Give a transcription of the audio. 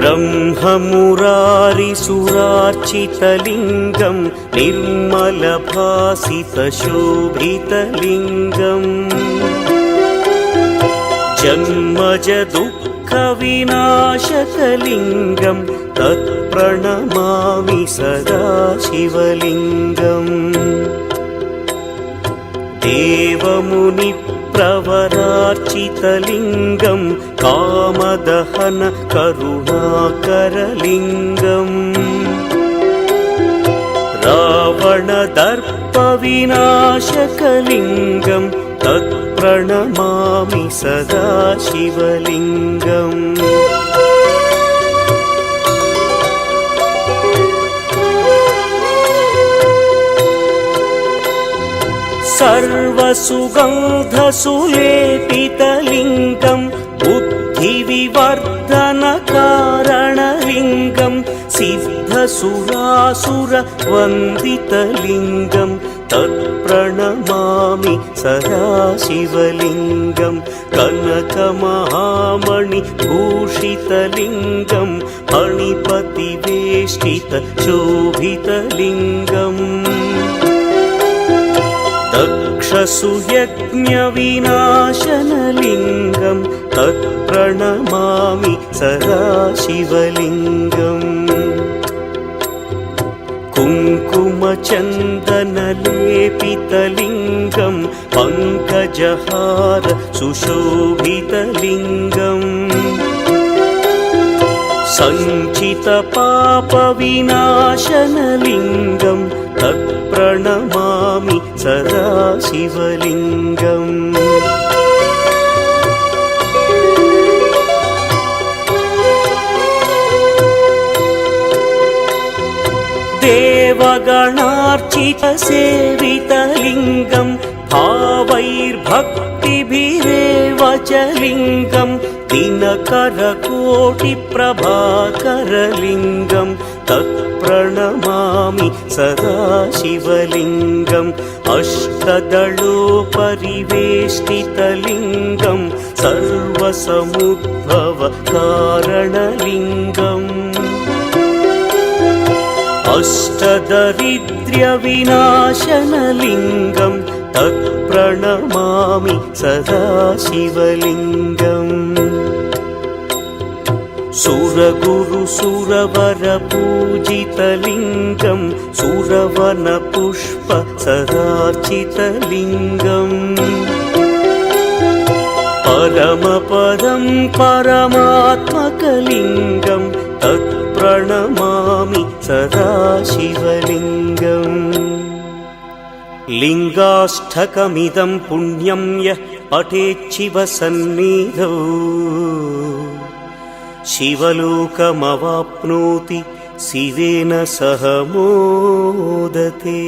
ब्रह्ममुरारिसुरार्चितलिङ्गं निर्मलभासितशोभितलिङ्गम् जन्मजदुःखविनाशकलिङ्गं तत्प्रणमामि सदा शिवलिङ्गम् देवमुनिप्रवरार्चितलिङ्गं कामदहन करुणाकरलिङ्गम् रावणदर्पविनाशकलिङ्गं तत्प्रणमामि सदा शिवलिङ्गम् सर्वसुगन्धसुलेपितलिङ्गं बुद्धिविवर्धनकारणलिङ्गं सिद्धसुरासुरवन्दितलिङ्गं तत्प्रणमामि सदा शिवलिङ्गं कनकमहामणिभूषितलिङ्गं मणिपतिवेष्टितशोभितलिङ्गम् दक्षसुयज्ञविनाशनलिङ्गं तत्प्रणमामि सदा शिवलिङ्गम् कुङ्कुमचन्दनलेपितलिङ्गं पङ्कजहार सुशोभितलिङ्गम् सञ्चितपापविनाशनलिङ्गं तत्प्रणमामि सदा शिवलिङ्गम् देवगणार्चितसेवितलिङ्गं भावैर्भक्तिभिरेव च लिङ्गं दिनकरकोटिप्रभाकरलिङ्गं तत्प्रणमामि सदा शिवलिङ्गम् अष्टदलोपरिवेष्टितलिङ्गं सर्वसमुद्भवकारणलिङ्गम् अष्टदरिद्र्यविनाशनलिङ्गं तत्प्रणमामि सदा शिवलिङ्गम् सुरगुरुसुरवरपूजितलिङ्गं सुरवनपुष्पसदार्चितलिङ्गम् परमपदं परमात्मकलिङ्गं तत्प्रणमामि सदा शिवलिङ्गम् लिङ्गाष्टकमिदं पुण्यं यः पठेच्छिवसन्निधौ शिवलोकमवाप्नोति शिवेन सह मोदते।